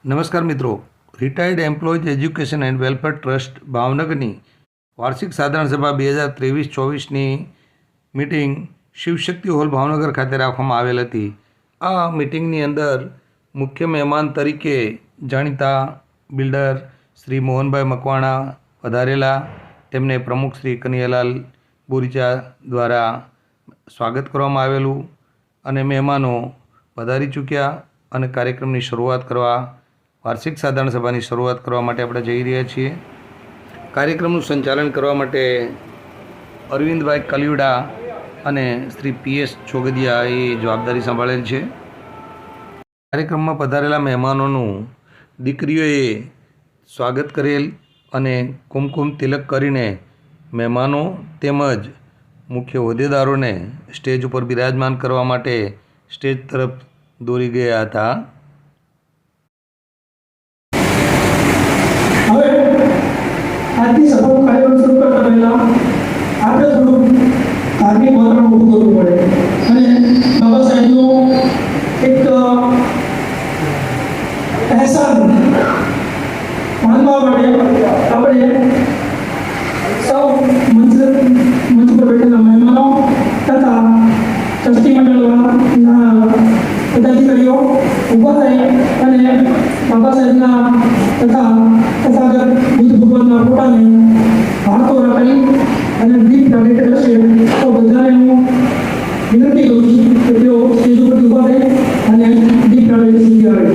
નમસ્કાર મિત્રો, retired employees education and welfare trust ભાવનગરની વાર્ષિક સાધારણ સભા 2023-24ની મિટિંગ શિવશક્તિ હોલ ભાવનગર ખાતે રાખવામાં આવેલ હતી. આ મિટિંગની અંદર મુખ્ય મહેમાન તરીકે જાણીતા બિલ્ડર શ્રી મોહનભાઈ મકવાણા વધારેલા. તેમને પ્રમુખ શ્રી કનૈયાલાલ બોરીચા દ્વારા સ્વાગત કરવામાં આવેલું અને મહેમાનો વધારી ચૂક્યા અને કાર્યક્રમની શરૂઆત કરવા વાર્ષિક સાધારણ સભાની શરૂઆત કરવા માટે આપણે જઈ રહ્યા છીએ. કાર્યક્રમનું સંચાલન કરવા માટે અરવિંદભાઈ કલિવડા અને શ્રી PS છોગદિયા એ જવાબદારી સંભાળેલ છે. કાર્યક્રમમાં પધારેલા મહેમાનોનું દીકરીઓએ સ્વાગત કરેલ અને કુમકુમ તિલક કરીને મહેમાનો તેમજ મુખ્ય હોદ્દેદારોને સ્ટેજ ઉપર બિરાજમાન કરવા માટે સ્ટેજ તરફ દોરી ગયા હતા. હવે આજની સભાનું કાર્યક્રમ શરૂ કરતા પહેલા આપણે થોડું ધાર્મિક વાતાવરણ ઊભું કરવું પડે અને બાબા સાહેબનો એક અહેસાન માનવા માટે આપણે સૌ મંચ પર બેઠેલા મહેમાનો તથા ટ્રસ્ટી મંડળના પદાધિકારીઓ ઊભા થઈ અને બાબા સાહેબના તથા તથાગત બુદ્ધ ભગવાનના ફોટાને હાથો રાખી અને દીપ પ્રગટ કરશે. તો બધાને હું વિનંતી કરું છું કે તેઓ સ્ટેજ ઉપર ઊભા રહે અને દીપ પ્રગટ સુધી આવે.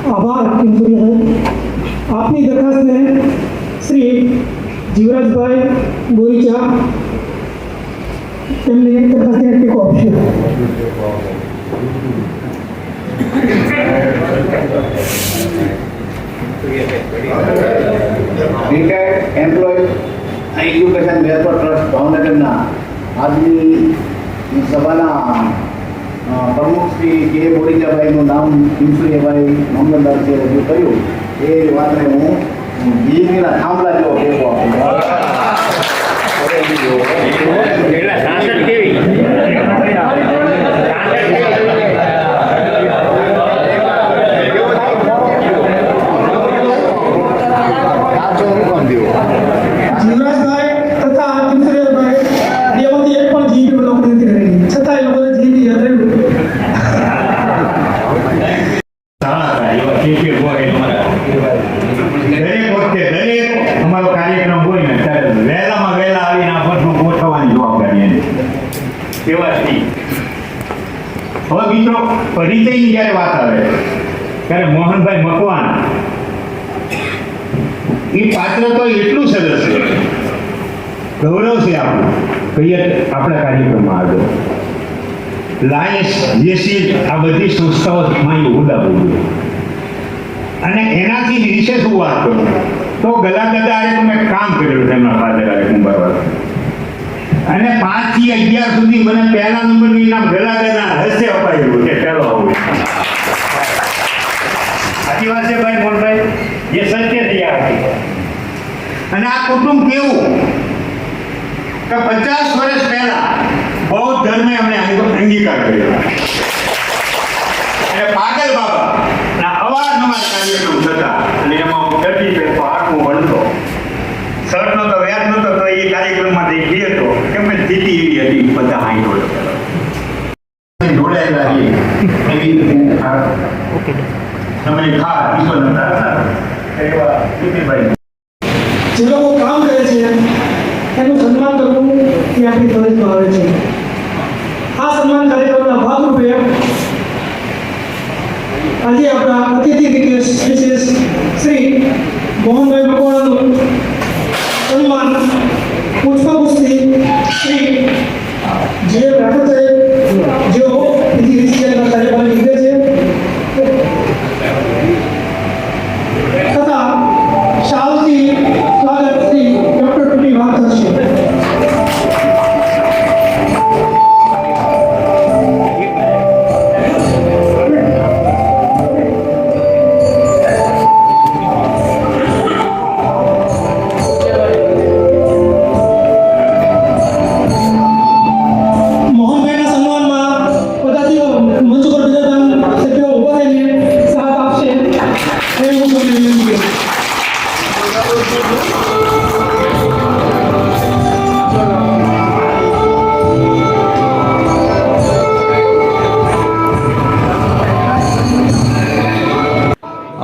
આભાર આપની દરખાસ્તને શ્રી જીવરાજભાઈ બોરીચા તેમને દરખાસ્તને ટેકો આપશે. Retired employees education welfare trust ભાવનગરના આજની સભાના પ્રમુખ શ્રી કે બોરીચાભાઈનું નામ પિંસુરીભાઈ મામલતદારશ્રીએ રજૂ કર્યું. એ વાતને હું વીજળીના થાંભલા જેવો ટેકો આપું. જીવરાજભાઈ તથા પિંસુરીભાઈ એમાંથી એક પણ જીબી લોકો નથી રહેલી છતાં એ લોકોને જીબી યાદ રહ્યું. અમારો કાર્યક્રમ હોય ને ત્યારે વહેલામાં વહેલા આવીને આ પ્રશ્નો ગોઠવવાની જવાબદારી એની. એવા છીએ. હવે મિત્રો પરિચયની જ્યારે વાત આવે ત્યારે મોહનભાઈ મકવાણા એ પાત્ર તો એટલું સરસ છે, ગૌરવ છે આપણું કહીએ આપણા કાર્યક્રમમાં આગળ લાયન્સ જેસી આ બધી સંસ્થાઓમાં એ હોદ્દા બોલ્યું અને એનાથી જ વિશેષ હું વાત કરું તો ગલા દાદા તો મેં કામ કરેલું તેમના ફાધર આરે કુંભારવાળા અને 5 થી 11 સુધી મને પહેલા નંબરનું ઇનામ ગલા દાદા હસ્તે અપાયેલું કે પહેલો આવું સાચી વાત છે ભાઈ મોહનભાઈ, એ સત્ય થઈ આવી. અને આ કુટુંબ કેવું કે 50 વર્ષ પહેલા બૌદ્ધ ધર્મે અમને અંગીકાર કર્યો અને પાગલ બાબા ના અવારનવાર કાર્યક્રમ થતા અને એમાં હું ગરબી પહેરતો, આખું વળતો, શર્ટ નતો, વેર નતો, તો એ કાર્યક્રમમાંથી ગયો હતો કેમ કે સ્થિતિ એવી હતી બધા હાઈનો જોડાયેલા એવી તમે ખા ઈશ્વર નતા એવા જીતીભાઈ જે લોકો કામ કરે છે એનું સન્માન કરવું એ આપણી ફરજમાં આવે છે. આ સન્માન કાર્યક્રમના ભાગરૂપે આજે આપણા અતિથિ વિશેષ શ્રી મોહનભાઈ મકવાણાનું સન્માન પુષ્પગુસ્તી શ્રી જે રાઠોડ સાહેબ જેઓ વિધિવિષયના કાર્યક્રમ લીધે છે તથા શાલથી સ્વાગત શ્રી ડોક્ટર ટુટી વાત થશે. મોહનભાઈના સન્માનમાં બધાથી મંચ પર બીજા સભ્યો ઉભા થઈને સાથ આપશે એ હું તમને વિનંતી કરું.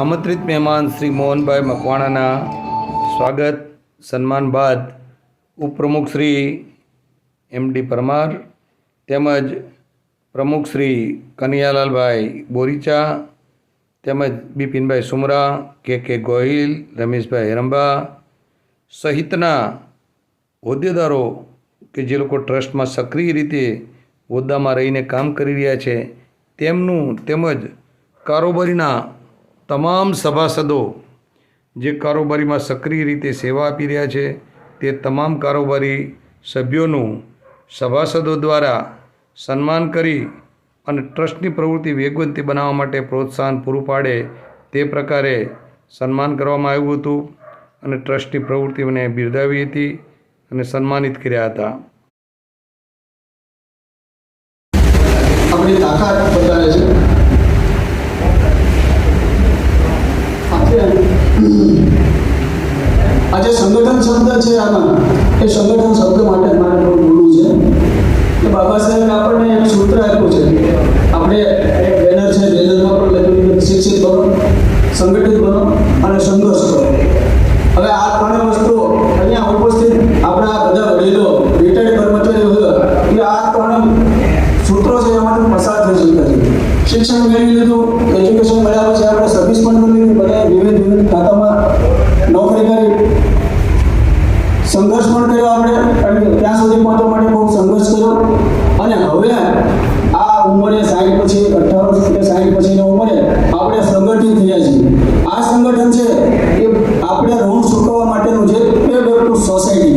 આમંત્રિત મહેમાન શ્રી મોહનભાઈ મકવાણાના સ્વાગત સન્માન બાદ ઉપપ્રમુખ શ્રી એમડી પરમાર તેમજ પ્રમુખ શ્રી કનૈયાલાલભાઈ બોરીચા તેમજ બિપિનભાઈ સુમરા, કે ગોહિલ, રમેશભાઈ હેરંબા સહિતના હોદ્દેદારો કે જે લોકો ટ્રસ્ટમાં સક્રિય રીતે હોદ્દામાં રહીને કામ કરી રહ્યા છે તેમનું તેમજ કારોબારીના તમામ સભાસદો જે કારોબારીમાં સક્રિય રીતે સેવા આપી રહ્યા છે તે તમામ કારોબારી સભ્યોનું સભાસદો દ્વારા સન્માન કરી અને ટ્રસ્ટની પ્રવૃત્તિ વેગવંતી બનાવવા માટે પ્રોત્સાહન પૂરું પાડે તે પ્રકારે સન્માન કરવામાં આવ્યું હતું અને ટ્રસ્ટની પ્રવૃત્તિઓને બિરદાવી હતી અને સન્માનિત કર્યા હતા. આપણી તાકાત બતાવે છે. આજે સંગઠન શબ્દ છે આમાં, એ સંગઠન શબ્દ માટે મારે થોડું બોલવું છે કે બાબા સાહેબે આપણને એક સૂત્ર આપ્યું છે. આપણે એક બેનર છે, બેનરમાં પણ લખ્યું છે શિક્ષિત બનો, સંગઠિત બનો અને સંઘર્ષ કરો. હવે આ ત્રણેય વસ્તુઓ અહીંયા ઉપસ્થિત આપણા બધા વડીલો, રિટાયર્ડ કર્મચારીઓ એ આ ત્રણ સૂત્રો છે એમાંથી પસાર થઈ શકતા છે. શિક્ષણ મેળવી લીધું, એજ્યુકેશન મળ્યા પછી આપણે સર્વિસ પણ કરી લીધી, બધા વિવિધ ખાતામાં નોકરી કરી, સંઘર્ષ પણ કર્યો આપણે અને ત્યાં સુધી પહોંચવા માટે બહુ સંઘર્ષ કર્યો. અને હવે આ ઉંમરે 60 પછી 18 કે 60 પછીની ઉંમરે આપણે સંગઠિત થયા છીએ. આ સંગઠન છે એ આપણે ઋણ ચૂકવવા માટેનું છે. Pay back to society.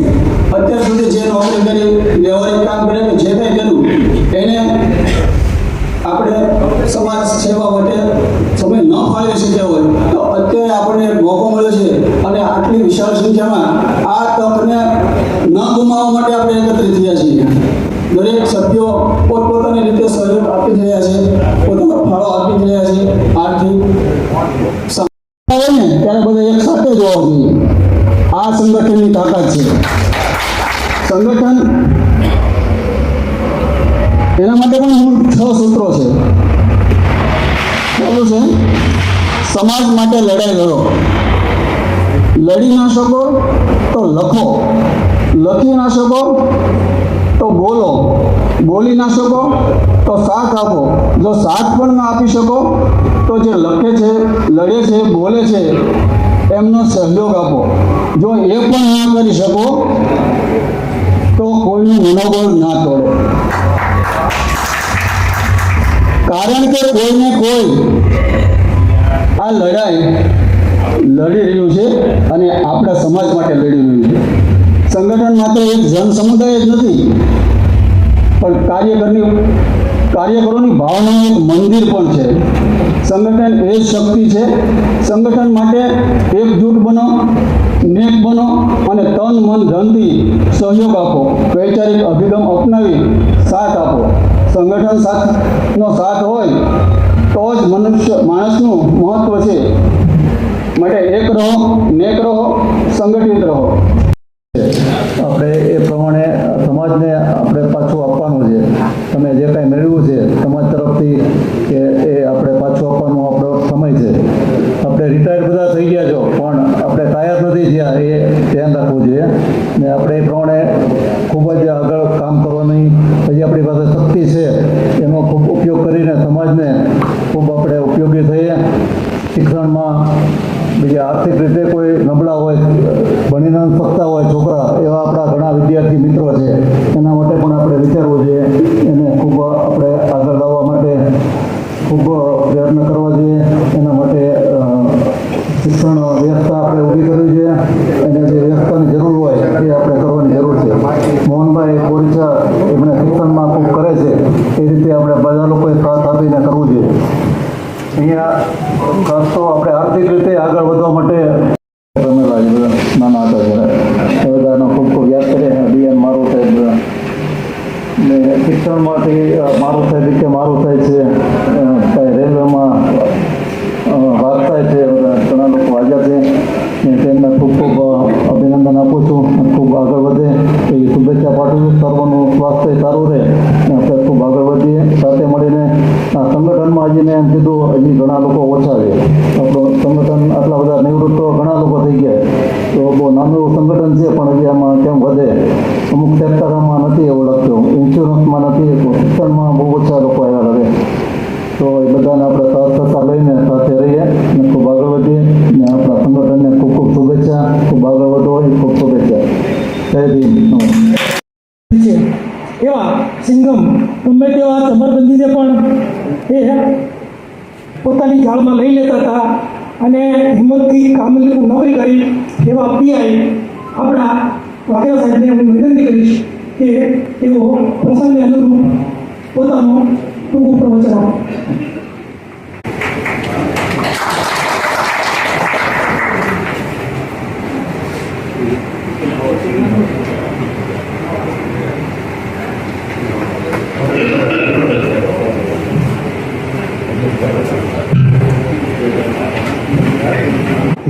અત્યાર સુધી જે નોકરી કરી, વ્યવહારિક કામ કર્યું, જે કંઈ કર્યું એને આપણે સમાજ સેવા માટે સમય ન ફાળવી શક્યા હોય તો અત્યારે આપણને મોકો મળ્યો છે અને આટલી વિશાળ સંખ્યામાં આ તકને ન ગુમાવવા માટે આપણે એકત્રિત થયા છીએ. દરેક સભ્યો પોતપોતાની રીતે સહયોગ આપી રહ્યા છે, પોતાનો ફાળો આપી રહ્યા છે. આર્થિક ને ત્યારે બધા એક સાથે જ હોવા જોઈએ. આ સંગઠનની તાકાત છે. સંગઠન એના માટે પણ મૂળ 6 સૂત્રો છે. પહેલું છે સમાજ માટે લડાઈ લડો, લડી ના શકો તો લખો, લખી ના શકો તો બોલો, બોલી ના શકો તો સાથ આપો. જો સાથ પણ ના આપી શકો તો જે લખે છે, લડે છે, બોલે છે એમનો સહયોગ આપો. જો એ પણ ના કરી શકો તો કોઈનું મનોબળ ના તોડો. કારણ કે કોઈને કોઈ આ લડાઈ લડી રહ્યું છે અને આપણા સમાજ માટે લડી રહ્યું છે. સંગઠન માત્ર એક જન સમુદાય જ નથી, પણ કાર્યકરોની ભાવનાનું એક મંદિર પણ છે. સંગઠન એ જ શક્તિ છે. સંગઠન માટે એકજૂટ બનો, નેક બનો અને તન મન ધનથી સહયોગ આપો. વૈચારિક અભિગમ અપનાવી સાથ આપો. સંગઠન સાથનો સાથ હોય તો જ માણસનું મહત્વ છે. માટે એક રહો, નેક રહો, સંગઠિત રહો. આપણે એ પ્રમાણે સમાજને આપણે પાછું આપવાનું છે. તમે જે કાંઈ મેળવ્યું છે સમાજ તરફથી કે એ આપણે પાછું આપવાનો આપણો સમય છે. આપણે રિટાયર્ડ બધા થઈ ગયા છો પણ આપણે કાયર નથી થયા, એ ધ્યાન રાખવું જોઈએ. ને આપણે એ પ્રમાણે ખૂબ જ આગળ કામ કરવાની હજી આપણી પાસે શક્તિ છે, એનો ખૂબ ઉપયોગ કરીને સમાજને ખૂબ આપણે ઉપયોગી થઈએ. શિક્ષણમાં બીજા આર્થિક રીતે કોઈ નબળા હોય, ભણી ન શકતા હોય છોકરા, એવા આપણા ઘણા વિદ્યાર્થી મિત્રો છે. એના માટે પણ આપણે વિચારવું જોઈએ. એને ખૂબ આપણે આગળ લાવવા માટે ખૂબ પ્રયત્ન કરવા જોઈએ. એના માટે શિક્ષણ વ્યવસ્થા આપણે ઊભી કરવી જોઈએ. એને જે વ્યવસ્થાની જરૂર હોય એ આપણે કરવાની જરૂર છે. મોહનભાઈ બોરીચા એમને શિક્ષણમાં ખૂબ કરે છે, એ રીતે આપણે બધા લોકોએ સાથ આપીને કરવું જોઈએ. અહીંયા ખાસ તો આપણે આર્થિક રીતે આગળ વધવા માટે રમેલા બધા નાના હતા જ્યારે એ બધાનો ખૂબ ખૂબ યાદ કરીએ. ડીએન મારું સાહેબ ને શિક્ષણમાંથી મારું સાહેબ કે મારું સાહેબ છે, કાંઈ રેલવેમાં વાગતા છે, બધા ઘણા લોકો હાજર છે. ને તેમને ખૂબ ખૂબ અભિનંદન આપું છું. ખૂબ આગળ વધે એવી શુભેચ્છા પાઠવું. સર્વનું સ્વાસ્થ્ય સારું રહે ને આપણે ખૂબ આગળ વધીએ. સાથે મળીને આ સંગઠનમાં હજી મેં એમ કીધું હજી ઘણા લોકો ઓછા છે. આપણું સંગઠન આટલા બધા નિવૃત્તો ઘણા લોકો થઈ ગયા, તો બહુ નાનું એવું સંગઠન છે પણ હજી આમાં કેમ વધે. અમુક સેક્ટરમાં નથી એવું લાગતું, ઇન્સ્યોરન્સમાં નથી, શિક્ષણમાં બહુ ઓછા લોકો આવ્યા લાગે. તો એ બધાને આપણે સાથ સહકાર લઈને સાથે રહીએ અને ખૂબ આગળ વધીએ. ને આપણા સંગઠનને ખૂબ ખૂબ શુભેચ્છા. ખૂબ આગળ વધો એ ખૂબ શુભેચ્છા. જય ભીમ. છે એવા સિંઘમ ગમે તેવા ચમરબંધીને પણ એ પોતાની જાળમાં લઈ લેતા હતા અને હિંમતથી કામ નોકરી કરી એવા પીઆઈ આપણા વાઘેલા સાહેબને હું વિનંતી કરીશ કે તેઓ પ્રસંગને અનુરૂપ પોતાનું ટૂંકું પ્રવચન આપો.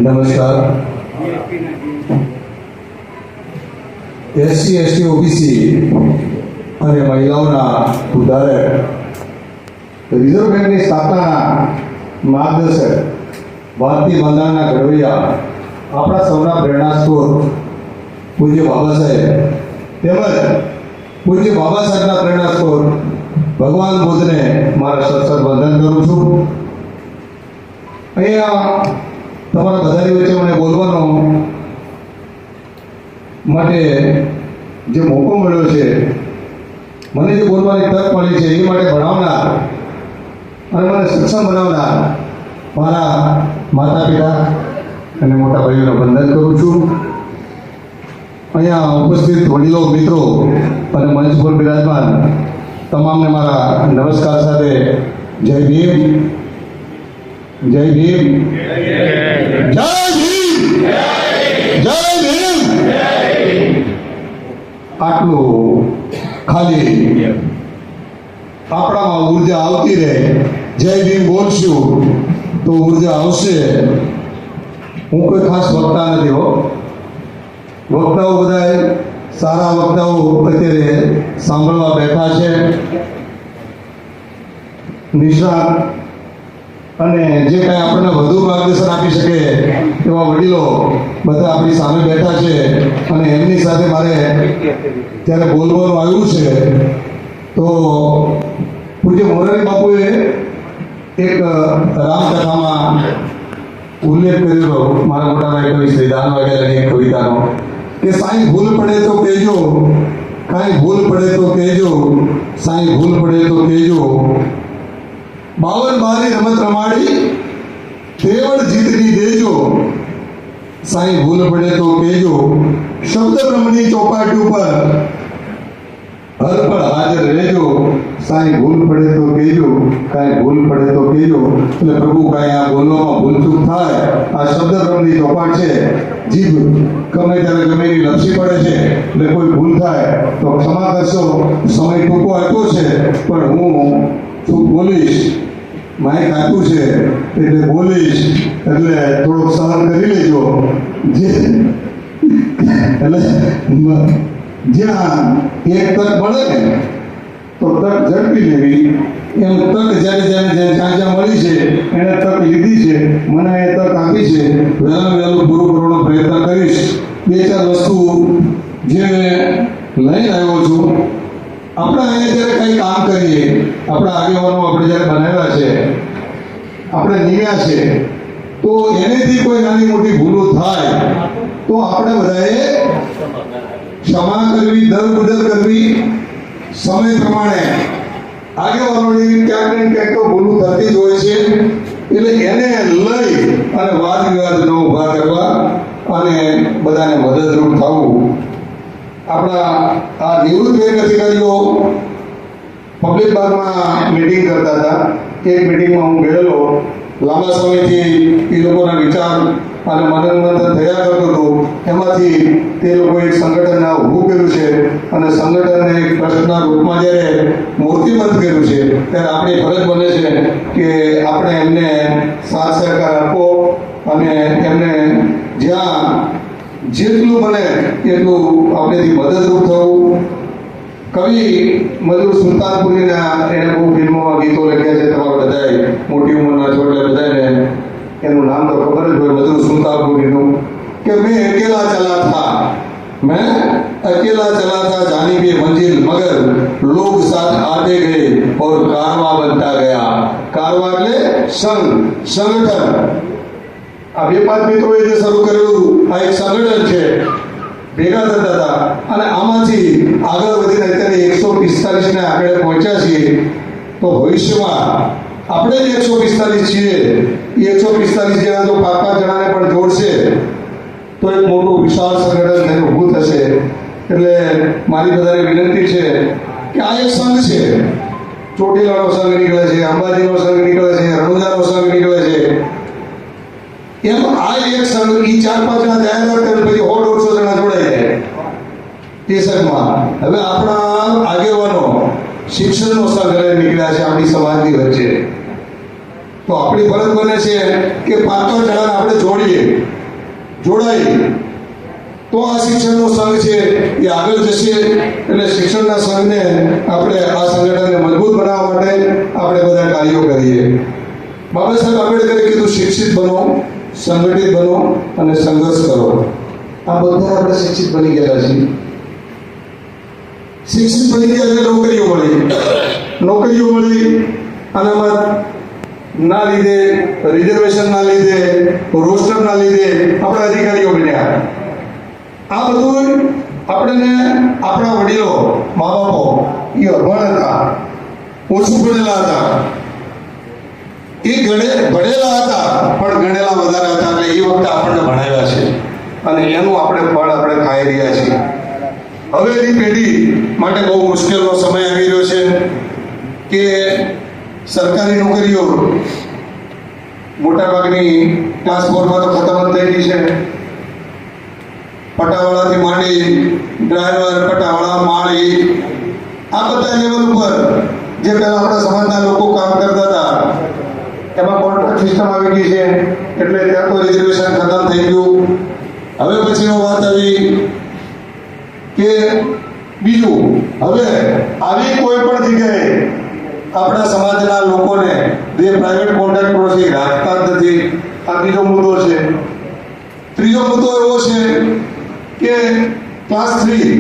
નમસ્કાર. એસસી એસટી ઓબીસી અને મહિલાઓના સુધારક રિઝર્વ બેંકની સ્થાપનાના માર્ગદર્શક ભારતીય બંધારણના ઘડવૈયા આપણા સૌના પ્રેરણાસ્ત્રોત પૂજ્ય બાબા સાહેબ તેમજ પૂજ્ય બાબા સાહેબના પ્રેરણાસ્ત્રોત ભગવાન બુદ્ધને મારા સત્સંગ વંદન કરું છું. અહીંયા તમારા બધાની વચ્ચે મને બોલવાનો માટે જે મોકો મળ્યો છે, મને જે બોલવાની તક મળી છે, એ માટે ભણાવનાર અને મને સક્ષમ બનાવનાર મારા માતા પિતા અને મોટા ભાઈઓને વંદન કરું છું. અહીંયા ઉપસ્થિત વડીલો, મિત્રો અને મંચ પર બિરાજમાન તમામને મારા નમસ્કાર સાથે જય ભીમ. જય ભીમ. જય ભીમ. જય ભીમ. આટલું ખાલી આપણામાં ઉર્જા આવતી રહે. જય ભીમ બોલશું તો ઉર્જા આવશે. હું કોઈ ખાસ વક્તા નથી હો. વક્તાઓ બધા સારા વક્તાઓ અત્યારે સાંભળવા બેઠા છે. નિષ્ણાત અને જે કાંઈ આપણને વધુ માર્ગદર્શન આપી શકે એવા વડીલો બધા આપણી સામે બેઠા છે અને એમની સાથે મારે જ્યારે બોલવાનું આવ્યું છે તો પૂજ્ય મોરારી બાપુએ એક રામકથામાં ઉલ્લેખ કરેલો, મારા મોટા ભાઈ કવિ શ્રી દાન વાઘેલાની એક કવિતાનો, કે સાંઈ ભૂલ પડે તો કહેજો, કાંઈ ભૂલ પડે તો કહેજો, સાંઈ ભૂલ પડે તો કહેજો, 52 બારી રમત રમાડી તેવડ જીતની દેજો, સાંઈ ભૂલ પડે તો કહેજો, શબ્દ બ્રહ્મની ચોપાટી ઉપર હર પળ હાજર રહેજો, સાંઈ ભૂલ પડે તો કહેજો, કાંઈ ભૂલ પડે તો કહેજો. એટલે પ્રભુ કાંઈ આ બોલવામાં ભૂલચૂક થાય, આ શબ્દ બ્રહ્મની ચોપાટ છે, જીભ ગમે ત્યારે ગમે એની લપસી પડે છે, એટલે કોઈ ભૂલ થાય તો ક્ષમા કરશો. સમય ટૂંકો આપ્યો છે પણ હું શું બોલીશ, માઇક આપ્યું છે એટલે બોલીશ, એટલે થોડોક સહન કરી લેજો. એટલે જ્યાં એક તક મળે ને તો તક ઝડપી લેવી, એમ તક જ્યારે જ્યાં મળી છે એને તક લીધી છે, મને એ તક આપી છે, વહેલામાં વહેલું પૂરું કરવાનો પ્રયત્ન કરીશ. 2-4 વસ્તુ જે લઈને આવ્યો છું. આપણે અહીંયા જ્યારે કંઈ કામ કરીએ, આપણા આગેવાનો આપણે જ્યારે બનાવ્યા છે, આપણે નિમ્યા છે, તો એનેથી કોઈ નાની મોટી ભૂલો થાય તો આપણે બધાએ ક્ષમા કરવી, દર કરવી, સમય પ્રમાણે આગેવાનોની ક્યાંક ને ક્યાંક તો ભૂલું થતી જ હોય છે, એટલે એને લઈ અને વાદ વિવાદ ન ઊભા કરવા અને બધાને મદદરૂપ થવું. આપણા આ નિવૃત્ત બેંક અધિકારીઓ પબ્લિક બાગમાં મિટિંગ કરતા હતા. એક મિટિંગમાં હું ગયેલો. લાંબા સમયથી એ લોકોના વિચાર અને મનોમંથન થયા કરતું હતું. એમાંથી તે લોકોએ એક સંગઠનને ઊભું કર્યું છે અને સંગઠનને એક ટ્રસ્ટના રૂપમાં જ્યારે મૂર્તિબદ્ધ કર્યું છે ત્યારે આપણી ફરજ બને છે કે આપણે એમને સાથ સહકાર આપવો અને એમને જ્યાં જેટલું બને એટલું આપણેથી મદદરૂપ થવું. કવિ મધુર સુલતાનપુરીના એને બહુ ફિલ્મોમાં ગીતો લખ્યા છે. તમારા બધાએ મોટી ઉંમરના છો એટલે બધાને એનું નામ તો ખબર જ હોય, મધુર સુલતાનપુરીનું, કે મેં અકેલા ચલા था जानी भी मंजिल मगर लोग साथ आते गए और कारवा बनता गया. कारवा એટલે સંગઠન. આ 2-5 મિત્રોએ જે શરૂ કરેલું આ એક સંગઠન છે, ભેગા થતા હતા અને આમાંથી આગળ વધીને અત્યારે 145 ને આગળ પહોંચ્યા છીએ. તો ભવિષ્યમાં આપણે જ 145 છીએ, એ 145 જેવા જો 5-5 જણાને પણ જોડશે તો એક મોટું વિશાળ સંગઠન થઈને ઊભું થશે. એટલે મારી બધાને વિનંતી છે કે આ એક સંઘ છે. ચોટીલાનો સંઘ નીકળે છે, અંબાજીનો સંઘ નીકળે છે, રણુજાનો સંઘ નીકળે છે, એમ આ એક સંઘ એ 4-5 જણા જાહેરાત કરે પછી 100-150 જણા જોડાઈ જાય એ સંઘમાં. હવે આપણા આગેવાનો શિક્ષણનો સંઘ લઈને નીકળ્યા છે આપણી સમાજની વચ્ચે. તો આપણી ફરજ બને છે કે 5-5 જણાને આપણે જોડાઈ તો આ શિક્ષણનો સંઘ છે એ આગળ જશે. એટલે શિક્ષણના સંઘને આપણે આ સંગઠનને મજબૂત બનાવવા માટે આપણે બધા કાર્યો કરીએ. બાબા સાહેબ આંબેડકરે કીધું શિક્ષિત બનો, સંગઠિત બનો અને સંઘર્ષ કરો. આ બધા આપણે શિક્ષિત બની ગયા છીએ. શિક્ષિત બની ગયા એટલે નોકરીઓ મળી અનામત ના લીધે, રિઝર્વેશન ના લીધે, રોસ્ટર ના લીધે આપણે અધિકારીઓ બન્યા. આ બધું આપણને આપણા વડીલો, મા બાપો એ અભણ હતા, ઓછું ભણેલા હતા, એ ભણેલા હતા પણ ગણેલા વધારે હતા. એટલે એ વખતે આપણને ભણાવ્યા છે અને એનું આપણે ફળ આપણે ખાઈ રહ્યા છીએ. હવેની પેઢી માટે બહુ મુશ્કેલનો સમય આવી રહ્યો છે કે સરકારી નોકરીઓ મોટાભાગની ક્લાસ 4માં તો ખતમ થઈ ગઈ છે. પટાવાળાથી માંડી ડ્રાઈવર, પટાવાળા, માળી, આ બધા લેવલ ઉપર જે પહેલા આપણા સમાજના લોકો કામ કરતા હતા એમાં કોન્ટ્રાક્ટ સિસ્ટમ આવી ગઈ છે. એટલે ત્યાં તો રિઝર્વેશન ખતમ થઈ ગયું. હવે પછીનો વાત આવી કે બીજું, હવે આવી કોઈ પણ જગ્યાએ આપણા સમાજના લોકોને જે પ્રાઇવેટ કોન્ટ્રાક્ટરોથી રાખતા જ નથી. આ બીજો મુદ્દો છે. ત્રીજો મુદ્દો એવો છે કે ક્લાસ 3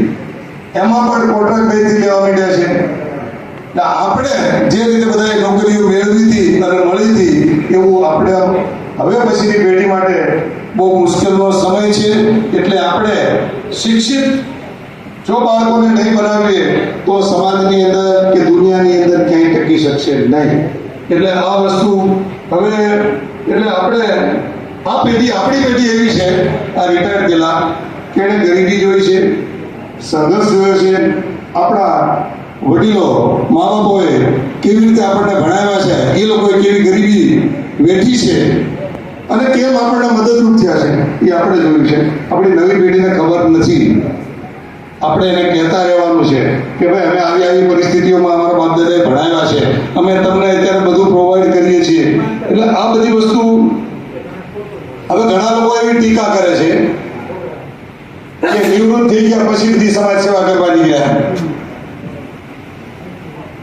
એમાં પણ કોન્ટ્રાક્ટ બેઝથી લેવા માંડ્યા છે. એટલે આપણે જે રીતે બધાએ નોકરીઓ મેળવી હતી અને મળી હતી એવું આપણે હવે પછીની પેઢી માટે બહુ મુશ્કેલનો સમય છે. એટલે આપણે શિક્ષિત જો બાળકોને નહીં બનાવીએ તો સમાજની અંદર કે દુનિયાની અંદર ક્યાંય ટકી શકશે નહીં. એટલે આ વસ્તુ હવે એટલે આપણે આપણી પેઢી એવી છે આ રિટાયર્ડ થયેલા કે એને ગરીબી જોઈ છે, સંઘર્ષ જોયો છે. આપણા વડીલો મા બાપોએ કેવી રીતે આપણને ભણાવ્યા છે, એ લોકોએ કેવી ગરીબી વેઠી છે અને કેમ આપણને મદદરૂપ થયા છે એ આપણે જોયું છે. આપણી નવી પેઢીને ખબર નથી. આપણે એને કહેતા રહેવાનું છે કે ભાઈ અમે આવી પરિસ્થિતિઓમાં અમારા બાપ દાદાએ ભણાવ્યા છે, અમે તમને અત્યારે બધું પ્રોવાઈડ કરીએ છીએ. એટલે આ બધી વસ્તુ હવે ઘણા લોકો એવી ટીકા કરે છે કે નિવૃત્ત થઈ ગયા પછી બધી સમાજ સેવા કરવાની ગયા.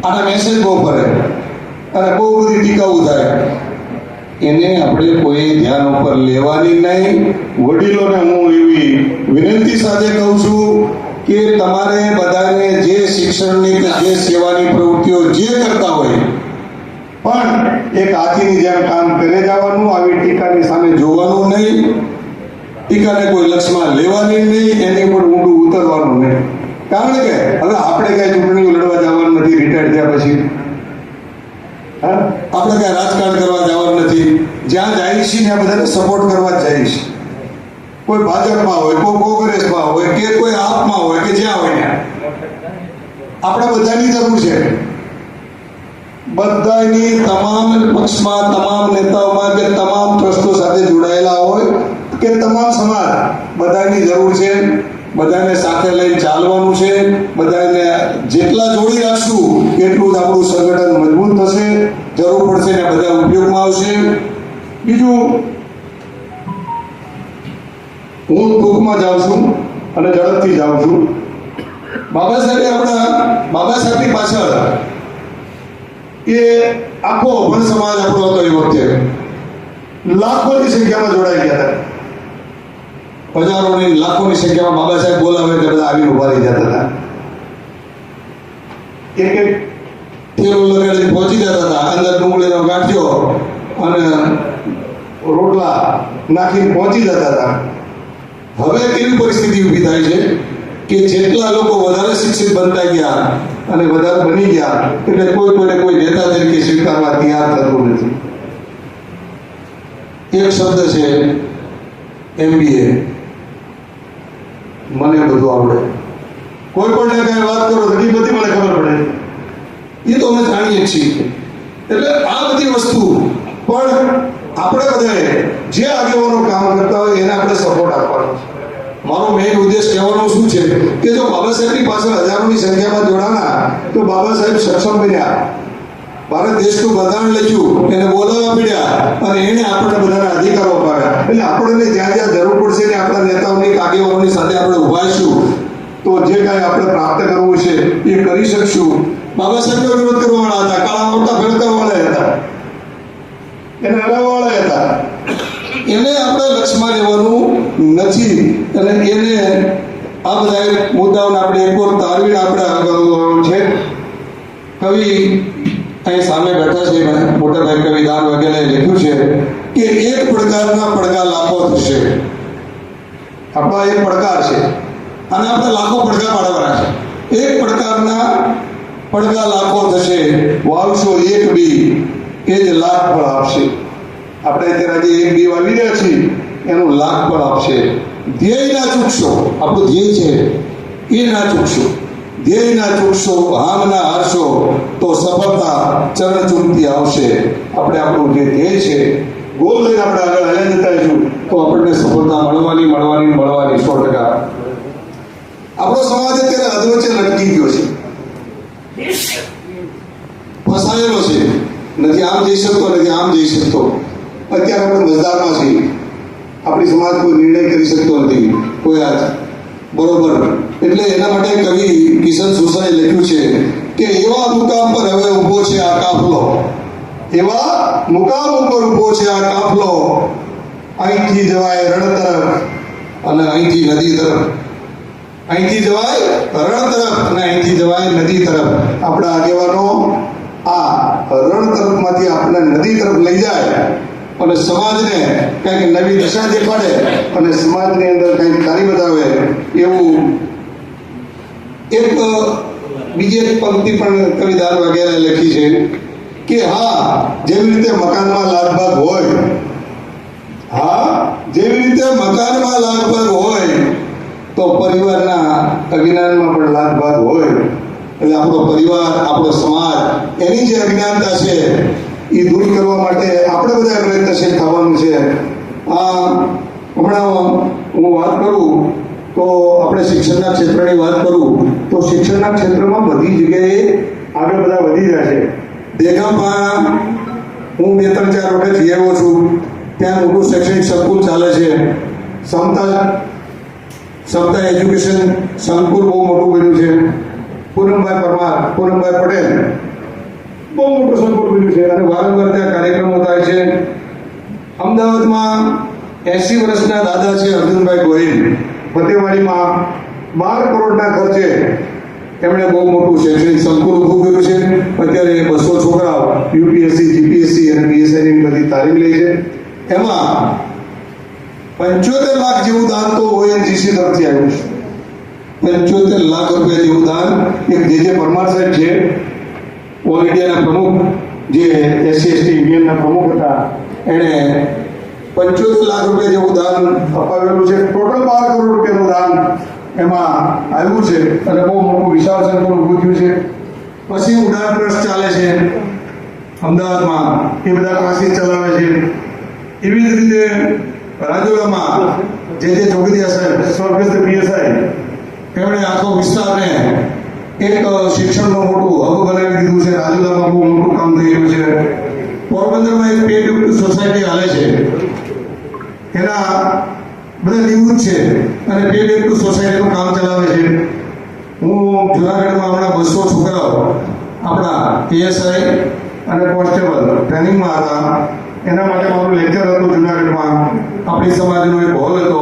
આના મેસેજ બહુ ફરે અને બહુ બધી ટીકાઓ થાય. એને આપણે કોઈ ધ્યાન ઉપર લેવાની નહીં. વડીલોને હું એવી વિનંતી સાથે કહું છું કે તમારે બધાને જે શિક્ષણની કે જે સેવાની પ્રવૃત્તિઓ જે કરતા હોય પણ એક હાથીની જેમ કામ કરે જવાનું. આવી ટીકાની સામે જોવાનું નહીં, ટીકાને કોઈ લક્ષમાં લેવાની નહીં, એની પર ઊંડું ઉતરવાનું નહીં. કારણ કે હવે આપણે કઈ ચૂંટણીઓ લડવા જવાનું નથી રિટાયર્ડ થયા પછી. આપણે કઈ રાજકારણ કરવા જવાનું નથી. જ્યાં જાય છે ત્યાં બધાને સપોર્ટ કરવા જ જાય છે. કોઈ ભાજપમાં હોય, કોઈ કોંગ્રેસમાં હોય કે કોઈ આપમાં હોય કે જ્યાં હોય ત્યાં આપણા બધાની જરૂર છે. બધાની તમામ પક્ષમાં, તમામ નેતાઓમાં કે તમામ ટ્રસ્ટો સાથે જોડાયેલા હોય કે તમામ સમાજ, બધાની જરૂર છે. બધાને સાથે લઈને ચાલવાનું છે. બધાને જેટલા જોડી રાખશું એટલું જ આપણું સંગઠન મજબૂત થશે. જરૂર પડશે ને બધા ઉપયોગમાં આવશે. બીજું હું ટૂંકમાં જાઉં છું અને ઝડપથી જાઉં છું. બાબા સાહેબની પાછળ એ આખો અભણ સમાજ આપણો હતો. એ વખતે લાખોની સંખ્યામાં જોડાઈ ગયા હતા. હજારોની લાખોની સંખ્યામાં બાબા સાહેબ બોલાવે એટલે બધા આવીને ઉભા રહી જતા હતા. એક તેલ લગાડી પહોંચી જતા હતા. અંદર ડુંગળીનો ગાંઠિયો અને રોટલા નાખીને પહોંચી જતા હતા. હવે કેવી પરિસ્થિતિ ઊભી થાય છે કે જેટલા લોકો વધારે શિક્ષિત બનતા ગયા અને વધારે બની ગયા એટલે કોઈને કોઈ નેતા તરીકે સ્વીકારવા તૈયાર થતું નથી. એક શબ્દ છે MBA. મને બધું આવડે. કોઈ પણ કઈ વાત કરો તો બધી મને ખબર પડે. એ તો અમે જાણીએ છીએ. એટલે આ બધી વસ્તુ પણ આપણે બધાએ જે આગેવાનો કામ કરતા હોય એને આપણે સપોર્ટ આપવાનો છે. મારો મેઇન ઉદ્દેશ કહેવાનો શું છે કે જો બાબા સાહેબની પાછળ હજારોની સંખ્યામાં જોડાણા તો બાબા સાહેબ સક્ષમ બન્યા. ભારત દેશનું બંધારણ લખ્યું, એને બોલાવવા પડ્યા અને એને આપણને બધાના અધિકારો અપાવ્યા. એટલે આપણને જ્યાં જ્યાં જરૂર પડશે ને આપણા નેતાઓની આગેવાનોની સાથે આપણે ઉભાઈશું તો જે કાંઈ આપણે પ્રાપ્ત કરવું છે એ કરી શકશું. બાબા સાહેબનો વિરોધ કરવાવાળા હતા, કાળા મોટા ભેળકાવાળા હતા, એને હરાવવાળા હતા. એને આપણે લક્ષમાં લેવાનું નથી. અને એને આ બધા મુદ્દાઓને આપણે એક વાર તારવીને આપણે આગળ છે. કવિ અહીં સામે બેઠા છે, મોટાભાઈ કવિ દાન વગેરે લખ્યું છે કે એક પડકારના પડકાર લાખો થશે. આપણા એક પડકાર છે અને આપણે લાખો પડકાર પાડવાના છે. એક પડકારના પડકાર લાખો થશે, વાવશો એક બી એ જ લાખ ફળ આપશે. આપણે અત્યારે જે એક બી વાવી રહ્યા છીએ એનું લાખ ફળ આપશે. ધ્યેય ના ચૂકશો, આપણું ધ્યેય છે એ ના ચૂકશો. ધ્યેય ના ચૂકશો, હામ ના હારશો તો સફળતા ચરણ ચૂમતી આવશે. આપણે આપણું જે ધ્યેય છે ગોલ લઈને આપણે આગળ હાલ્યા જતા રહીશું તો આપણને સફળતા મળવાની 100%. આપણો સમાજ અત્યારે અધવચ્ચે લટકી ગયો છે, ફસાયેલો છે. નથી આમ જઈ શકતો, નથી આમ જઈ શકતો. અત્યારે આપણે મજદારમાં છીએ. આપણી સમાજ કોઈ નિર્ણય કરી શકતો નથી કોઈ આજ બરોબર. એટલે એના માટે કવિ કિશન સુસાએ લખ્યું છે કે એવા મુકામ પર હવે ઊભો છે આ કાફલો. એવા મુકામ ઉપર ઊભો છે આ કાફલો. અહીંથી જવાય રણ તરફ અને અહીંથી નદી તરફ. અહીંથી જવાય રણ તરફ અને અહીંથી જવાય નદી તરફ. આપણા આગેવાનો આ રણ તરફમાંથી આપણને નદી તરફ લઈ જાય અને સમાજને કંઈક નવી દિશા દેખાડે અને સમાજની અંદર કંઈક કરી બતાવે એવું એક બીજી એક પંક્તિ પણ કવિદાન વગેરે લખી છે કે હા જેવી રીતે મકાનમાં લાગભાગ હોય, હા જેવી રીતે મકાનમાં લાગભાગ હોય તો પરિવારના અજ્ઞાનમાં પણ લાગભાગ હોય. એટલે આપણો પરિવાર, આપણો સમાજ, એની જે અજ્ઞાનતા છે એ દૂર કરવા માટે આપણે બધા પ્રયત્નશીલ થવાનું છે. હમણાં હું વાત કરું તો આપણે શિક્ષણના ક્ષેત્રની વાત કરું તો શિક્ષણના ક્ષેત્રમાં બધી જગ્યાએ આગળ બધા વધી રહ્યા છે. દેગામમાં હું 2-3-4 વખત જઈ આવ્યો છું. ત્યાં મોટું શૈક્ષણિક સંકુલ ચાલે છે. સમતા એજ્યુકેશન સંકુલ બહુ મોટું બન્યું છે. પૂનમભાઈ પરમાર, પૂનમભાઈ પટેલ બહુ મોટું સંકુલ બન્યું છે અને વારંવાર ત્યાં કાર્યક્રમો થાય છે. અમદાવાદમાં 80 વર્ષના દાદા છે અર્જુનભાઈ ગોહિલ, ફતેવાડીમાં 12 કરોડના ખર્ચે એમણે બહુ મોટું શૈક્ષણિક સંકુલ ઊભું કર્યું છે. અત્યારે 200 છોકરાઓ યુપીએસસી, જીપીએસસી અને પીએસઆઈની બધી તાલીમ લે છે. એમાં 75 લાખ જેવું દાન તો ઓએનજીસી તરફથી આવ્યું છે. 75 લાખ રૂપિયા જેવું દાન એક જે પરમાર સાહેબ છે, ઓલ ઇન્ડિયાના પ્રમુખ, જે એસસી એસટી યુનિયનના પ્રમુખ હતા, એણે 75 લાખ રૂપિયા જેવું દાન અપાવેલું છે. ટોટલ 12 કરોડ રૂપિયાનું દાન એમાં આવ્યું છે અને બહુ મોટું વિશાળ સંકુલ ઊભું થયું છે. પછી ઉડાન ટ્રસ્ટ ચાલે છે અમદાવાદમાં, એ બધા ક્લાસીસ ચલાવે છે. એવી જ રીતે રાજુલામાં જે ચોકડીયા સાહેબ, સ્વર્ગસ્થ પીએસઆઈ, એમણે આખો વિસ્તારને એક શિક્ષણનું મોટું હબ બનાવી દીધું છે. રાજુલામાં બહુ મોટું કામ થઈ રહ્યું છે. પોરબંદરમાં એક પેડ સોસાયટી હાલે છે, એના બધા નિવૃત્ત છે અને પેડ સોસાયટીનું કામ ચલાવે છે. હું જુનાગઢમાં હમણાં 200 છોકરાઓ આપણા પીએસઆઈ અને કોન્સ્ટેબલ ટ્રેનિંગમાં હતા. એના માટે મારું લેક્ચર હતું જુનાગઢમાં. આપણી સમાજનો એક હોલ હતો,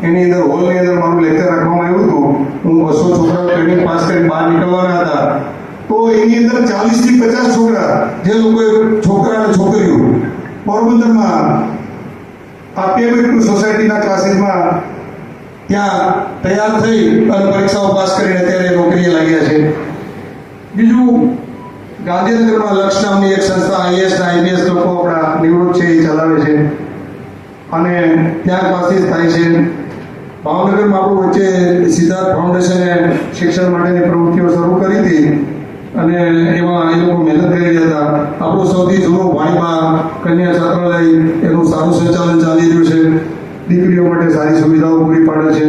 એની અંદર હોલની અંદર મારું લેક્ચર રાખવામાં આવ્યું હતું. હું 200 છોકરાઓ ટ્રેનિંગ પાસ કરી બહાર નીકળવાના હતા. તો એની અંદર 40-50 છોકરા, જે લોકોએ છોકરા અને છોકરીઓ પોરબંદરમાં આ પેડ સોસાયટીના ક્લાસીસમાં ત્યાં તૈયાર થઈ અને પરીક્ષાઓ પાસ કરીને અત્યારે નોકરીએ લાગ્યા છે. બીજું, ગાંધીનગરમાં લક્ષ નામની એક સંસ્થા આઈએસના આઈપીએસ લોકો આપણા નિવૃત્ત છે એ ચલાવે છે અને ત્યાં ક્લાસીસ થાય છે. ભાવનગરમાં આપણું વચ્ચે સિદ્ધાર્થ ફાઉન્ડેશને શિક્ષણ માટેની પ્રવૃત્તિઓ શરૂ કરી હતી અને એમાં એ લોકો મહેનત કરી રહ્યા હતા. આપણું સૌથી જૂનું વાણીબા કન્યા છાત્રાલય, એનું સારું સંચાલન ચાલી રહ્યું છે. દીકરીઓ માટે સારી સુવિધાઓ પૂરી પાડે છે.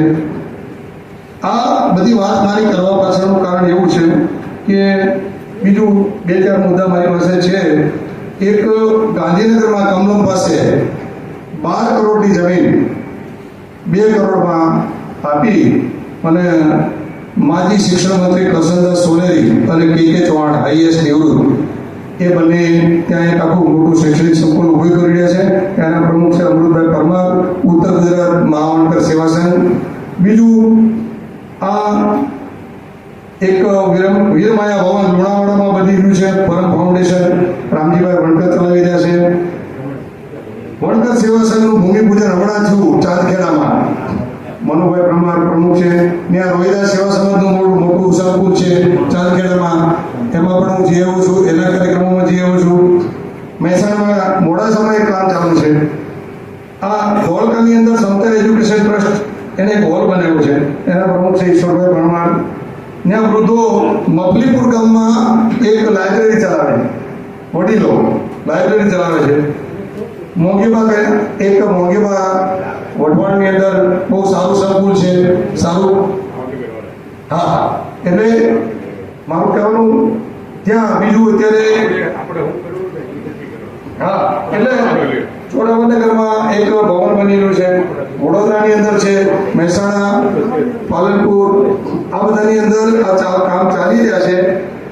આ બધી વાત મારી કરવા પાછળનું કારણ એવું છે કે બીજું 2-4 મુદ્દા મારી પાસે છે. એક, ગાંધીનગરમાં કમલમ પાસે 12 કરોડની જમીન 2 કરોડમાં આપી અને માજી શિક્ષણ મંત્રી કરશનદાસ સોનેરી અને કે ચૌહાણ આઈએસ નિવૃત્ત, એ બંને ત્યાં એક આખું મોટું શૈક્ષણિક સંકુલ ઊભું કરી રહ્યા છે. ત્યાંના પ્રમુખ છે અમૃતભાઈ પરમાર, ઉત્તર ગુજરાત મહાવણકર સેવા સંઘ. બીજું, આ એક વીરમાયા ભવન લુણાવાડામાં બની રહ્યું છે. પરમ ફાઉન્ડેશન રામજીભાઈ વણકર ચલાવી રહ્યા છે. વણકર સેવા સંઘનું ભૂમિપૂજન હમણાં થયું ચાંદખેડામાં. મનુભાઈ પરમાર પ્રમુખ છે. ત્યાં રોહિદાસ સેવા સમાજનું મોટું સંકુલ છે ચાંદખેડામાં, એમાં પણ હું જઈ આવ્યો છું. એના કાર્યક્રમોમાં જઈ આવ્યો છું. મહેસાણામાં મોડાસામાં એક કામ ચાલુ છે. આ ધોળકાની અંદર સમતા એજ્યુકેશન ટ્રસ્ટ એને એક હોલ બનાવ્યો છે. એના પ્રમુખ છે ઈશ્વરભાઈ પરમાર. ત્યાં વૃદ્ધો મફલીપુર ગામમાં એક લાઇબ્રેરી ચલાવે છે. વડીલો લાઇબ્રેરી ચલાવે છે. મોંઘીમાં વઢવાણની અંદર બહુ સારું સંકુલ છે, સારું. હા, એટલે મારું કહેવાનું ત્યાં. બીજું, અત્યારે હા, એટલે ચોડાવનગરમાં એક ભવન બનેલું છે. વડોદરાની અંદર છે, મહેસાણા, પાલનપુર, આ બધાની અંદર આ કામ ચાલી રહ્યા છે.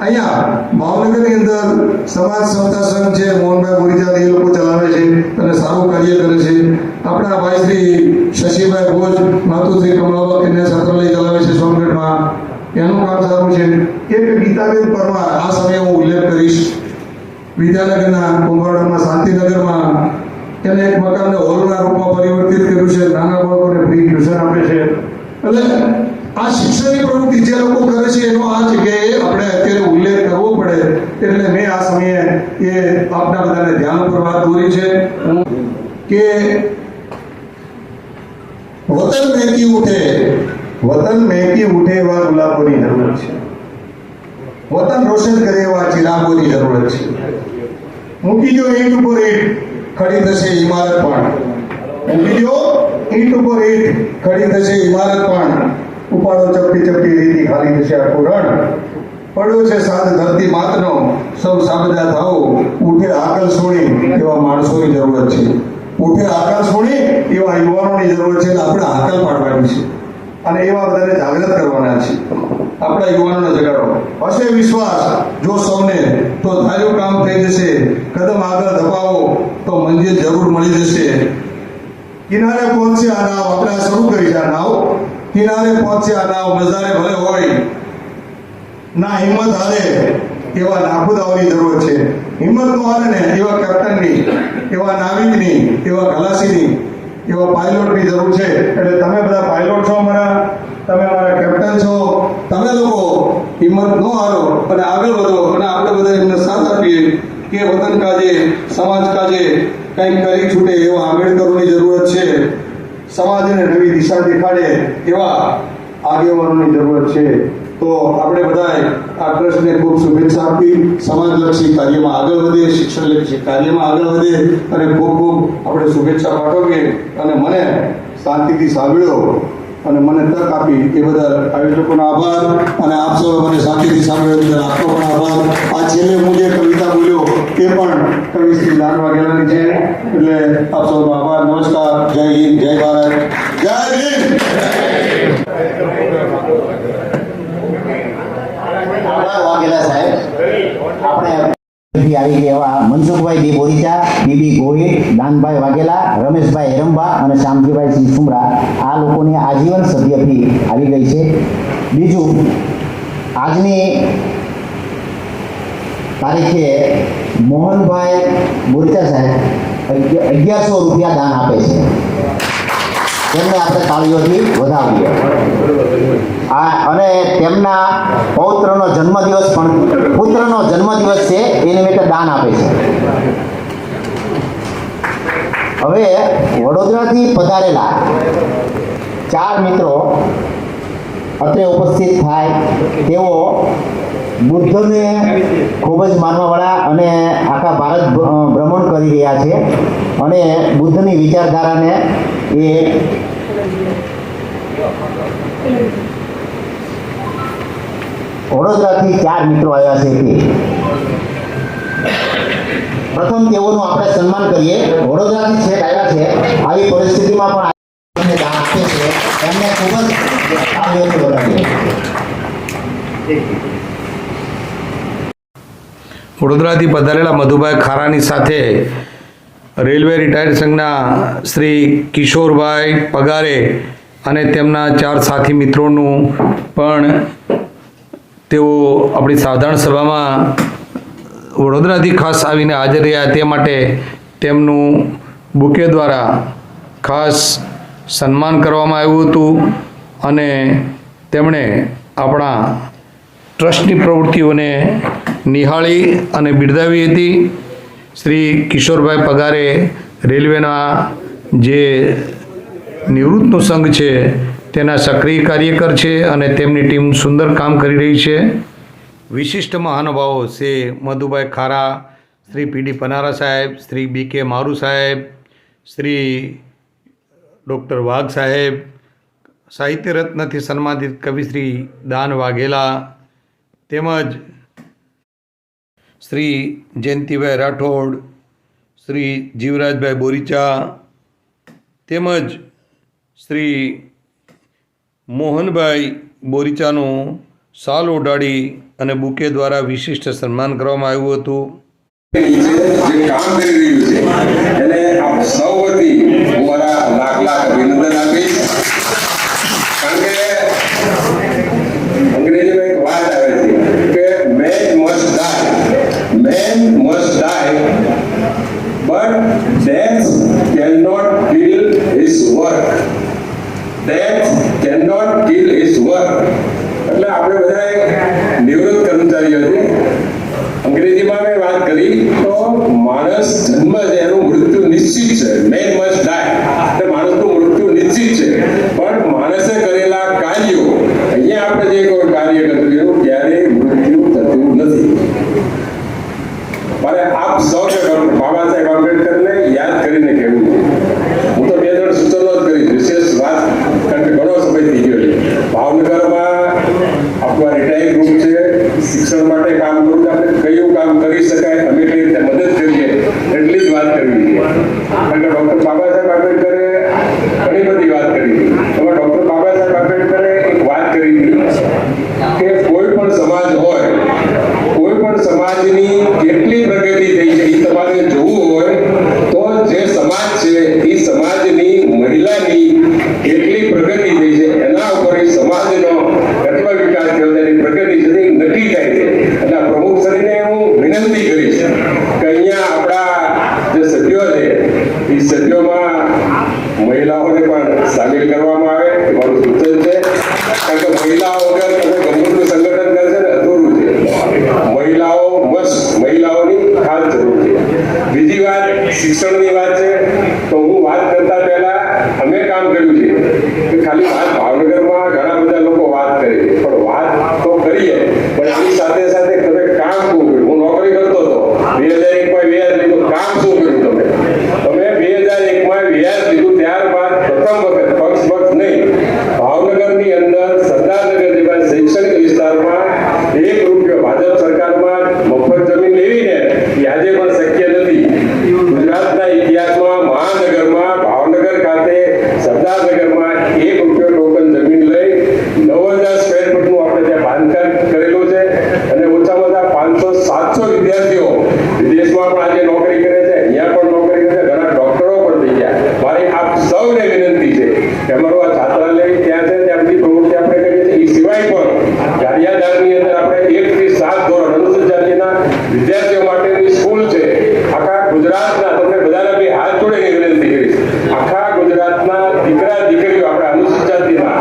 અહીંયા ભાવનગરની અંદર સમાજ સમતા સંઘ છે, મોહનભાઈ બોરીજાદ, એ લોકો ચલાવે છે અને સારું કાર્ય કરે છે. આપણા ભાઈ શ્રી શશીભાઈ ભોજ, માતુશ્રી કમલાબા કન્યા છાત્રાલય ચલાવે છે સોનગઢ એનું કામ સારું છે. એક ગીતાબેન પરમાર, આ સમયે હું ઉલ્લેખ કરીશ, વિદ્યાનગરના કુંભારડામાં શાંતિનગરમાં એને એક મકાનને હોલના રૂપમાં પરિવર્તિત કર્યું છે. નાના બાળકોને ફ્રી ટ્યુશન આપે છે. એટલે આ શિક્ષણની પ્રવૃત્તિ જે લોકો કરે છે એનો આ જગ્યાએ આપણે અત્યારે ઉલ્લેખ કરવો પડે, એટલે મેં આ સમયે એ આપના બધાને ધ્યાન ઉપર વાત દોરી છે કે વતન મેકી ઉઠે એવા ગુલાબોની જરૂર છે. વતન રોશન કરે એવા ચિરાગોની જરૂરત છે. મૂકી દો ઈંટ ઉપર ઈંટ, ખડી થશે ઇમારત પણ. મૂકી દો ઈંટ ઉપર ઈંટ, ખડી થશે ઇમારત પણ. ઉપાડો ચપટી ચપટી રીતિ, ખાલી થશે આખું રણ. પડ્યો છે સાદ ધરતી માતનો, સૌ સાબદા થાઓ. ઉઠે આકલ સોણી એવા માણસોની જરૂરત છે. ઉઠે આકલ સોણી એવા યુવાનોની જરૂર છે. આપણે આકલ પાડવાની છે અને એવા બધાને જાગૃત કરવાના છે. આપણા યુવાનોને જગાડો. હશે વિશ્વાસ જો સૌને તો ધાર્યું કામ થઈ જશે. કદમ આગળ ધપાવો તો મંજિલ જરૂર મળી જશે. કિનારે પહોંચશે આ નાવ, આપણે શરૂ કરી આ નાવ. કિનારે પહોંચશે આ નાવ, નજારે ભલે હોય ના હિંમત હારે એવા નાખુદાઓની જરૂર છે. હિંમત નો હારે ને એવા કેપ્ટનની, એવા નાવિકની, એવા ખલાસીની, એવા પાયલોટની જરૂર છે. એટલે તમે બધા પાયલોટ છો અમારા, તમે અમારા કેપ્ટન છો. તમે લોકો હિંમત ન હારો અને આગળ વધો અને આપણે બધા એમને સાથ આપીએ કે વતન કાજે, સમાજ કાજે કંઈક કરી છૂટે એવા આંબેડકરોની જરૂરત છે. સમાજને નવી દિશા દેખાડે એવા આગેવાનોની જરૂરત છે. તો આપણે બધાએ આ ટ્રસ્ટને ખૂબ શુભેચ્છા આપી સમાજલક્ષી કાર્યમાં આગળ વધે, શિક્ષણલક્ષી કાર્યમાં આગળ વધે અને ખૂબ ખૂબ આપણે શુભેચ્છા પાઠવીએ. અને મને શાંતિથી સાંભળ્યો અને મને તક આપી એ બદલ આયોજકોનો આભાર અને આપ સૌ મને શાંતિથી સાંભળ્યો બદલ આપનો પણ આભાર. આ છેલ્લે હું જે કવિતા બોલ્યો એ પણ કવિ શ્રી દાન વાઘેલાની છે. એટલે આપ સૌનો આભાર. નમસ્કાર. જય હિન્દ, જય ભારત, જય ભીમ. વાઘેલા સાહેબ, આપણે આવી ગયા મનસુખભાઈ બી બોરીચા, બીબી ગોહિલ, દાનભાઈ વાઘેલા, રમેશભાઈ હેરંબા અને શામજીભાઈ સિંહ સુમરા, આ લોકોની આજીવન સભ્ય ફી આવી ગઈ છે. બીજું, આજની તારીખે મોહનભાઈ બોરીચા સાહેબ 1100 રૂપિયા દાન આપે છે. તેમને આપણે તાળીઓથી વધાવીએ. અને તેમના પુત્રનો જન્મદિવસ છે એ નિમિત્તે દાન આપે છે. હવે વડોદરાથી પધારેલા 4 મિત્રો અત્રે ઉપસ્થિત થાય. તેઓ બુદ્ધને ખૂબ જ માનવાવાળા અને આખા ભારત ભ્રમણ કરી રહ્યા છે અને બુદ્ધની વિચારધારાને એ વડોદરાથી 4 મિત્રો આવ્યા છે. તે પ્રથમ તેઓનું આપણે સન્માન કરીએ. વડોદરાથી છેક આવ્યા છે. આવી પરિસ્થિતિમાં પણ દાન આપે છે. એમને ખૂબ જ આભાર વધારીએ. વડોદરાથી પધારેલા મધુભાઈ ખારાની સાથે રેલવે રિટાયર્ડ સંઘના શ્રી કિશોરભાઈ પગારે અને તેમના 4 સાથી મિત્રોનું પણ તેઓ આપણી સાધારણ સભામાં વડોદરાથી ખાસ આવીને હાજર રહ્યા. તે માટે તેમનું બુકે દ્વારા ખાસ સન્માન કરવામાં આવ્યું હતું અને તેમણે આપણા ટ્રસ્ટની પ્રવૃત્તિઓને નિહાળી અને બિરદાવી હતી. શ્રી કિશોરભાઈ પગારે રેલવેના જે નિવૃત્તનો સંઘ છે તેના સક્રિય કાર્યકર છે અને તેમની ટીમ સુંદર કામ કરી રહી છે. વિશિષ્ટ મહાનુભાવો શ્રી મધુભાઈ ખારા, શ્રી પીડી પનારા સાહેબ, શ્રી BK મારુ સાહેબ, શ્રી ડૉક્ટર વાઘ સાહેબ, સાહિત્ય રત્નથી સન્માનિત કવિશ્રી દાન વાઘેલા, તેમજ શ્રી જયંતિભાઈ રાઠોડ, શ્રી જીવરાજભાઈ બોરીચા, તેમજ શ્રી મોહનભાઈ બોરીચાનું શાલ ઓઢાડી અને બુકે દ્વારા વિશિષ્ટ સન્માન કરવામાં આવ્યું હતું. જે કામ કરી રહ્યું છે એને આપ સૌ વતી હું મારા લાખ અભિનંદન આપીશ. કારણ કે અંગ્રેજો work. Death cannot kill his work. એટલે આપણે બધા નિવૃત્ત કર્મચારીઓ છે. અંગ્રેજીમાં મેં વાત કરી તો માણસ જન્મ છે એનું મૃત્યુ નિશ્ચિત છે. મેન મસ્ટ ડાય. એટલે માણસનું મૃત્યુ નિશ્ચિત છે. પણ માણસે કરેલા કાર્યો, અહીંયા આપણે જે કોઈ કાર્ય કર્યું એનું ક્યારેય મૃત્યુ થતું નથી. મારે આપ સૌ બાબા સાહેબ આંબેડકરને યાદ કરીને કહેવું છે. હું તો 2-3 સૂચનો જ કરીશ, વિશેષ વાત, કારણ કે ઘણો સમય થઈ ગયો છે. ભાવનગરમાં આપણું રિટાયર ગ્રુપ છે, શિક્ષણ માટે કામ કરું છું. આપણે કયું કામ કરી શકાય, અમે કઈ રીતે મદદ કરીએ એટલી જ વાત કરવી છે. કારણ કે ડૉક્ટર બાબા સાહેબ આંબેડકરે ઘણી બધી વાત કરી હતી. એમાં ડૉક્ટર બાબા સાહેબ આંબેડકરે એક વાત કરી હતી કે કોઈ પણ સમાજ હોય, કોઈ પણ સમાજની કેટલી પ્રગતિ થઈ છે એ તમારે જોવું હોય તો જે સમાજ છે એ સમાજની મહિલાની કેટલી પ્રગતિ થઈ છે એના ઉપર એ સમાજનો કેટલો વિકાસ થયો છે, એની પ્રગતિ છે એ નક્કી થાય છે. એટલે પ્રમુખ શ્રીને હું વિનંતી કરીશ કે અહીંયા આપણા જે સભ્યો છે એ સભ્યોમાં મહિલાઓને પણ સામેલ કરવામાં આવે એ મારું સૂચન છે. કારણ કે મહિલાઓ વગર તમે ગમતનું સંગઠન કરશે ને અધૂરું છે. મહિલાઓની ખાસ જરૂર છે. બીજી વાત શિક્ષણની વાત છે. તો હું વાત કરતા પહેલા અમે કામ કર્યું છે કે ખાલી વાત ભાવનગરમાં ઘણા બધા લોકો વાત કરે છે, પણ વાત તો કરીએ પણ એની સાથે સાથે તમે કામ શું કર્યું. હું નોકરી કરતો હતો, 2001માં વ્યાજ લીધું. કામ શું કર્યું તમે 2001માં વ્યાજ લીધું, ત્યારબાદ પ્રથમ વખત પક્ષ નહીં, ભાવનગરની અંદર સરદારનગર જેવા શૈક્ષણિક વિસ્તારમાં 1 રૂપિયો ભાજપ સરકારમાં મફત જમીન લેવી ને એ આજે પણ શક્ય નથી. ગુજરાતના ઇતિહાસમાં મહાનગરમાં ભાવનગર ખાતે સરદારનગરમાં 1 રૂપિયો ટોકન જમીન લઈ 9000 સ્ક્વેર ફૂટનું આપણે ત્યાં બાંધકામ કરેલું છે. અને ઓછામાં ઓછા 500-700 વિદ્યાર્થીઓ વિદેશમાં પણ આજે નોકરી કરે છે, અહીંયા પણ નોકરી કરે છે, ઘણા ડોક્ટરો પણ થઈ ગયા. મારી આપ સૌને વિનંતી છે કે અમારું આ છાત્રાલય ત્યાં છે, ત્યાં બધી પ્રવૃત્તિ આપણે કરીએ છીએ. એ સિવાય પણ ગારિયાધારની અંદર આપણે 1 થી 7 ધોરણ અનુસૂચિત જાતિના વિદ્યાર્થીઓ માટેની સ્કૂલ છે. આખા ગુજરાતના, તમને બધાના બી હાથ જોડીને વિનંતી કરીશ, આખા ગુજરાતના દીકરા દીકરીઓ આપણા અનુસૂચિત જાતિના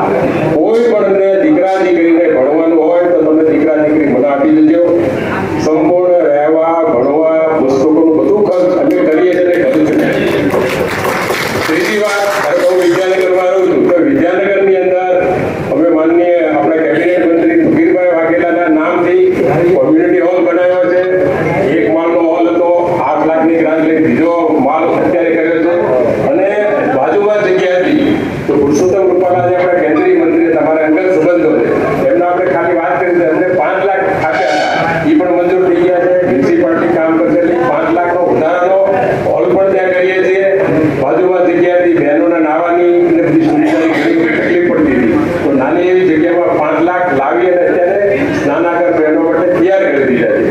કોઈ પણને દીકરા દીકરીને ભણવાનું હોય તો તમે દીકરા દીકરી મને આપી દેજો. સંપૂર્ણ રહેવા, ભણવા, પુસ્તકોનું બધું ખર્ચ અમે કરીએ છીએ, કરું છું. ત્રીજી વાત, હું વિદ્યાનગરમાં રહું છું તો વિદ્યાનગરની અંદર અમે માનનીય આપણા કેબિનેટ મંત્રી ફકીરભાઈ વાઘેલાના નામથી કોમ્યુનિટી હોલ બનાવ્યો છે. 1 માળનો હોલ હતો, 8 લાખની ગ્રાન્ટ લઈ બીજો માળ અત્યારે કર્યો છે. અને બાજુમાં જગ્યા હતી તો પુરુષોત્તમ રૂપાલા જે આપણા કેન્દ્રીય મંત્રી તમારા અંગત સંબંધો છે, એમને આપણે ખાલી વાત કરી છે, એમને 5 લાખ આપ્યા હતા, એ પણ મંજૂર થઈ ગયા છે. મ્યુનિસિપાલિટી કામ કરશે એટલે 5 લાખનો વધારાનો હોલ પણ ત્યાં કરીએ છીએ. બાજુમાં જગ્યા હતી, બહેનોના નાવાની અને બધી સુવિધાની ઘણી તકલીફ પડતી હતી, તો નાની એવી જગ્યામાં 5 લાખ લાવી અને અત્યારે સ્નાનાગર બહેનો માટે તૈયાર કરી દીધા છે.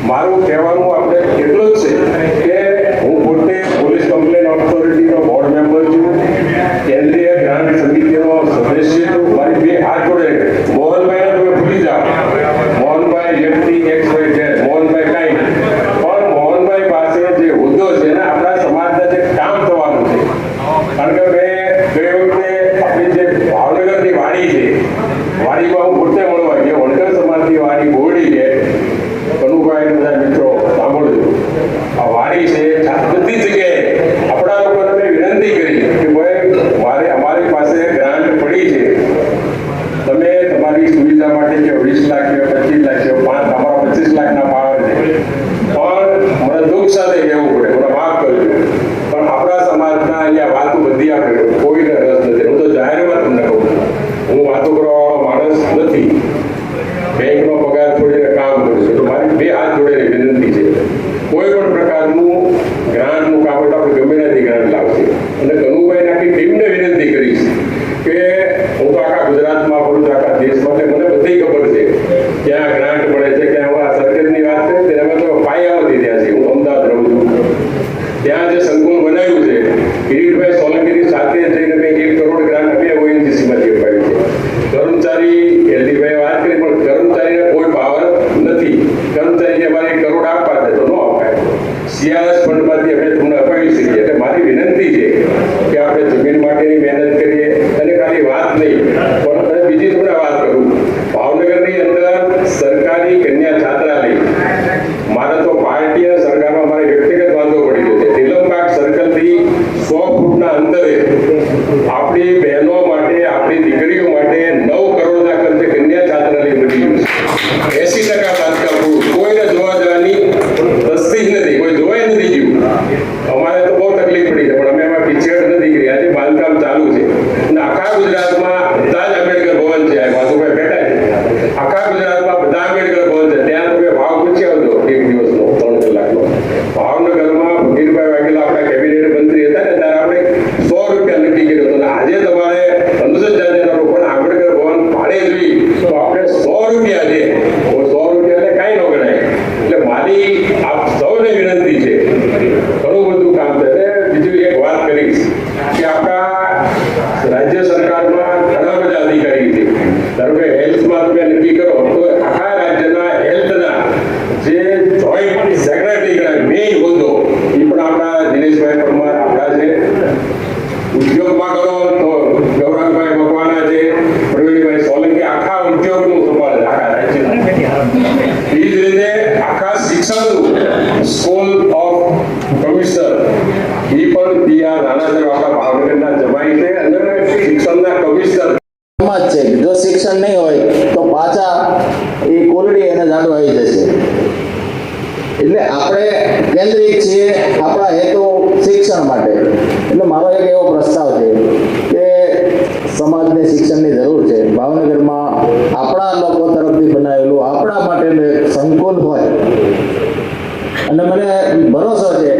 મારું કહેવાનું આપણે એટલું જ છે કે હું પોતે પોલીસ કમ્પ્લેન ઓથોરિટીનો બોર્ડ મેમ્બર છું, કેન્દ્રીય ગ્રાન્ટ સમિતિનો સદસ્ય છું. મારી 2 હાથ જોડે. મોહનભાઈને તમે ભૂલી જાઓ, મોહનભાઈ વ્યક્તિ XYZ, મોહનભાઈ કાંઈ, પણ મોહનભાઈ પાસે જે હોદ્દો છે ને આપણા સમાજના જે કામ થવાનું છે. કારણ કે મેં ગઈ વખતે આપણી જે ભાવનગરની વાડી છે, વાડીમાં હું પોતે મળવા ગયો. વણકર સમાજની વાડી બોરડી છે, કનુભાઈ બધા મિત્રો સાંભળજો. આ વાડી છે, બધી જગ્યાએ આપણા લોકોને મેં વિનંતી કરી કે ભાઈ અમારી પાસે ગ્રાન્ટ પડી છે, તમે તમારી સુવિધા માટે કે 20 લાખ કે 25 લાખ કે અમારા 25 લાખના ભાવ છે. પણ મને દુઃખ સાથે કહેવું પડે, મને માફ કરજો, પણ આપણા સમાજના અહીંયા વાતો બધી આપણે કોઈને રસ નથી. હું તો જાહેરમાં તમને કહું છું, હું વાતો કરવાવાળો માણસ નથી. બેંકનો પગાર છોડીને કામ કરું છું. તો મારી 2 હાથ જોડેલી વિનંતી છે, કોઈ પણ પ્રકારનું ગ્રાન્ટનું કામ હોય તો આપણે ગમે ત્યાંથી ગ્રાન્ટ લાવશે. અને કનુભાઈ આખી ટીમને વિનંતી કરીશ કે હું તો આખા ગુજરાતમાં ફરું છું, આખા દેશમાં, એટલે મને બધી ખબર છે ક્યાં ગ્રાન્ટ મળે છે, ક્યાં હું આ સરકારની વાત કરી તેનામાં તો પાયાવતી ત્યાં છે. હું અમદાવાદ રહું છું, ત્યાં જે સંકુલ બનાવ્યું છે કિરીટભાઈ સોલંકીની સાથે જઈને 1 કરોડ ગ્રાન્ટ આપ્યા હોય માટેની મહેનત કરીએ અને ખાલી વાત નહીં પણ બીજી તમને વાત કરું, ભાવનગરની અંદર સરકારી કન્યા છાત્રાલય, મારે તો પાર્ટી અને સરકારમાં મારે વ્યક્તિગત વાંધો પડી ગયો છે. નીલમબાગ સર્કલથી 100 ફૂટના અંતરે આપણી બહેનો માટે, આપણી દીકરીઓ માટે 9 કરોડના ખર્ચે કન્યા છાત્રાલય બની ગયું છે. 80% બાંધકામ પૂરું, કોઈને જોવા જવાની તસ્તી જ નથી, કોઈ જોવાય નથી ગયું. અમારે તો બહુ તકલીફ પડી છે, પણ અમે એમાં પીછેહટ નથી કરી. આજે બાંધકામ ચાલુ છે અને આખા ગુજરાતમાં બધા જ આંબેડકર ભવન છે. વાસુભાઈ બેઠા છે, આખા ગુજરાતમાં બધા આંબેડકર ભવન છે. ત્યાં તમે ભાવ પૂછી આવજો એક દિવસનો, 3 કલાકનો. ભાવનગરમાં ભગીરભાઈ વાઘેલા આપણા કેબિનેટ મંત્રી હતા ને, ત્યારે આપણે 100 રૂપિયા નક્કી કર્યો હતો. આજે તમારે અનુસૂચિત જાતિના લોકોને આંબેડકર ભવન ભાડે જોઈ તો આપણે 100 રૂપિયા છે. 100 રૂપિયા એટલે કાંઈ ન ગણાય. એટલે મારી આપ સૌને વિનંતી છે, ઘણું બધું કામ છે. બીજું એક વાત કરીશ કે આપણા રાજ્ય સરકારમાં ઘણા બધા અધિકારી છે. ધારો કે હેલ્થમાં તમે નક્કી કરો તો આખા રાજ્યના હેલ્થના જે જોઈન્ટ સેક્રેટરી ગણાય, મેઇન હોદ્દો એ પણ આપણા દિનેશભાઈ પરમાર આપણા છે. ઉદ્યોગમાં કરો તો ગૌરવભાઈ મકવાના છે, પ્રવીણભાઈ સોલંકી આખા ઉદ્યોગનું સંભાળે છે આખા રાજ્યના. એ જ રીતે આખા શિક્ષણનું સ્કૂલ ઓફ કમિશનર એ પણ PR નાના સાહેબ આપણા ભાવનગરના જમાઈ છે અને શિક્ષણના કમિશનર જ છે કે જો શિક્ષણ નહીં હોય તો પાછા એ કોલડી અને જાડો આવી જશે. એટલે આપણે કેન્દ્રિત છીએ આપણા હેતુ શિક્ષણ માટે. એટલે મારો એક એવો પ્રસ્તાવ છે કે સમાજને શિક્ષણની જરૂર છે. ભાવનગરમાં આપણા લોકો તરફથી બનાવેલું આપણા માટેનું એક સંકુલ હોય અને મને ભરોસો છે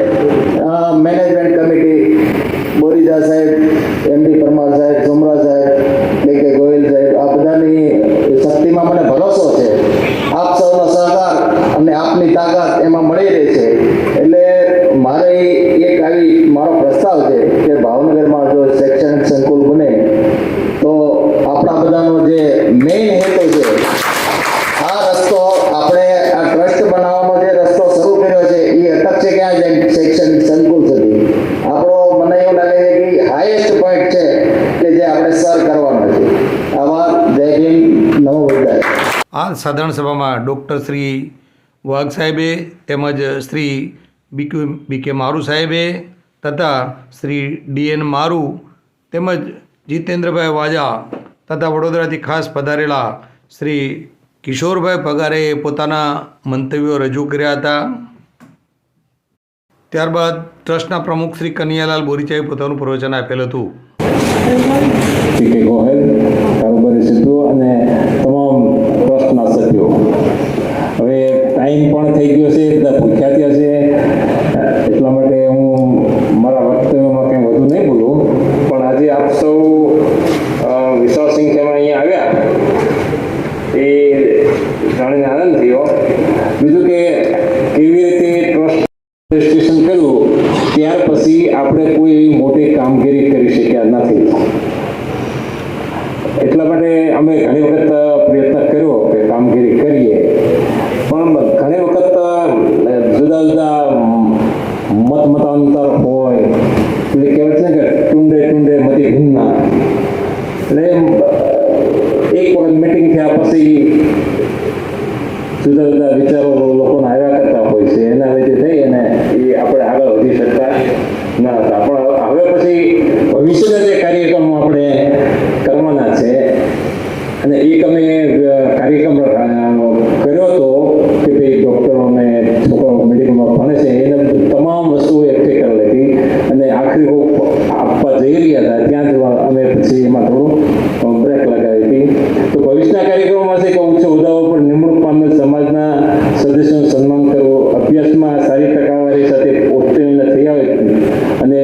મેનેજમેન્ટ કમિટી, બોરીજા સાહેબ, MD પરમાર સાહેબ, સુમરા સાહેબ, કે ગોયલ સાહેબ, આ બધાની શક્તિમાં મને ભરોસો છે. આપ સૌનો સહકાર અને આપની તાકાત એમાં મળી રહી છે. એટલે મારે એક આવી મારો પ્રસ્તાવ છે કે ભાવનગરમાં જો શૈક્ષણિક સંકુલ બને તો આપણા બધાનો જે મેઇન હેતુ છે, આ રસ્તો આપણે આ ટ્રસ્ટ બનાવવાનો જે રસ્તો શરૂ કર્યો છે એ અટકશે ક્યાં જાય? શૈક્ષણિક સંકુલ સુધી. આપણો મને એવું લાગે છે કે હાઈએસ્ટ પોઈન્ટ છે કે જે આપણે સર કરવાનો છે. આભાર. જય હિન્દ. નમો બુદ્ધાય. આ સાધારણ સભામાં ડૉક્ટર શ્રી વાઘ સાહેબે તેમજ શ્રી BK મારુ સાહેબે તથા શ્રી DN મારુ તેમજ જીતેન્દ્રભાઈ વાજા તથા વડોદરાથી ખાસ પધારેલા શ્રી કિશોરભાઈ પગારે પોતાના મંતવ્યો રજૂ કર્યા હતા. ત્યારબાદ ટ્રસ્ટના પ્રમુખ શ્રી કનૈયાલાલ બોરીચાએ પોતાનું પ્રવચન આપેલ હતું. PK ગોહેલ, કારોબારી સિદ્ધુ અને તમામ ટ્રસ્ટના સભ્યો, હવે ટાઈમ પણ થઈ ગયો છે, બધા ભૂખ્યા થયા છે, એટલા માટે હું મારા વક્તવ્યમાં કંઈ વધુ નહીં બોલું. પણ આજે આપ સૌ વિશાળ સંખ્યામાં અહીંયા આવ્યા એ જાણીને આનંદ થયો. બીજું કે કેવી રીતે ટ્રસ્ટ રજિસ્ટ્રેશન કર્યું ત્યાર પછી આપણે કોઈ એવી મોટી કામગીરી કરી શક્યા નથી. એટલા માટે અમે ઘણી વખત પ્રયત્ન કર્યો કે કામગીરી કરીએ, પણ ઘણી વખત જુદા જુદા મતાંતર હોય, એટલે કહેવાય છે ને કે ટુંડે ટુંડે મતી ભિન્ના. એટલે એક વખત મિટિંગ થયા પછી જુદા જુદા વિચારો લોકોને આવ્યા કરતા હોય છે, એના લીધે થઈ અને એ આપણે આગળ વધી શકતા ન હતા. પણ હવે પછી ભવિષ્યના જે કાર્યક્રમો આપણે કરવાના છે અને એક અમે કાર્યક્રમ કર્યો હતો કે ભાઈ ડૉક્ટરોને છોકરાઓ મેડિકલમાં ભણે છે એને તમામ વસ્તુઓ એકઠી કરી લીધી અને આખરી આપવા જઈ રહ્યા હતા ત્યાં જ અમે પછી એમાં થોડું બ્રેક લગાવી હતી. તો ભવિષ્યના કાર્યક્રમોમાં છે કે ઉચ્ચ હોદ્દાઓ પર નિમણૂક પામેલ સમાજના સદસ્યોનું સન્માન કરવું, અભ્યાસમાં સારી ટકાવારી સાથે ઉત્તીર્ણ થયા હોય અને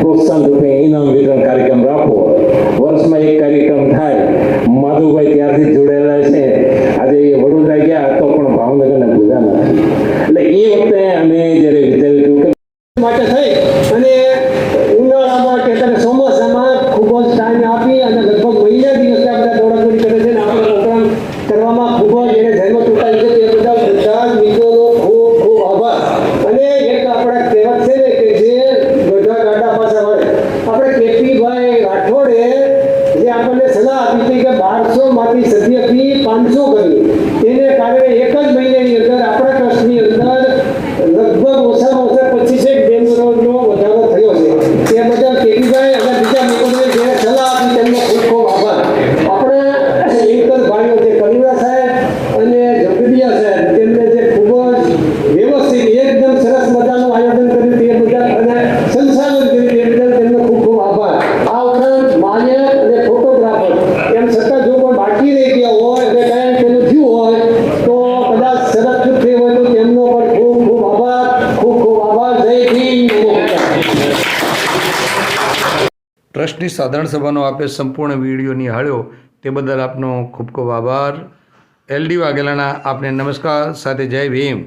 પ્રોત્સાહન રૂપે ઇનામ વિતરણ કાર્યક્રમ રાખવો. વર્ષમાં એક કાર્યક્રમ થાય. માધુભાઈ ત્યારથી જોડાયેલા છે. આજે એ વડોદરા ગયા તો પણ ભાવનગરને ભૂલ્યા નથી. એટલે એ વખતે અમે જ્યારે વિચાર્યું કે માટે થઈ અને ઉનાળામાં કે ચોમાસામાં ખૂબ જ ટાઈમ આપી અને લગભગ મહિના દિવસે આપણે દોડાદોડી કરે છે અને આપણે પ્રોગ્રામ કરવામાં ખૂબ જ એને જન્મ ચૂકાવી છે. તે બધા જ મિત્રોનો ખૂબ ખૂબ આભાર. અને એક આપણા કહેવત છે ને કે જે બધા ગાડા પાછા વળે. આપણે કેપીભાઈ રાઠોડે જે આપણને સલાહ આપી હતી કે 1200માંથી સદ્યથી 500 કરી તેને કારણે એક જ મહિનાની અંદર આપણા ટ્રસ્ટની અંદર લગભગ ઓછામાં ઓછા 25 બેનરોનો વધારો થયો છે. તે બદલ કેપીભાઈ અને બીજા લોકોને જે સલાહ આપી તેમનો ખૂબ ખૂબ આભાર. આપણે એન્કર ભાઈઓ જે કરુણા સાહેબ અને જગદીયા સાહેબ તેમને જે ખૂબ જ વ્યવસ્થિત એકદમ સરસ મજાનું આયોજન કર્યું તે બદલ અને સંચાલન કર્યું તે બદલ તેમનો ખૂબ ખૂબ આભાર. આ ઉપરાંત માન્ય અને ફોટોગ્રાફર એમ છતાં જો કોઈ બાકી રહી ગયા હોય અને કાંઈ પેલું થયું હોય તો કદાચ સરસ ચૂક થઈ હોય તો તેમનો પણ ખૂબ ખૂબ આભાર. ખૂબ ખૂબ આભાર. જય ભીમ. નમો બુદ્ધાય. ટ્રસ્ટની સાધારણ સભાનો આપે સંપૂર્ણ વિડીયો નિહાળ્યો તે બદલ આપનો ખૂબ ખૂબ આભાર. LD વાઘેલાના આપને નમસ્કાર સાથે જય ભીમ.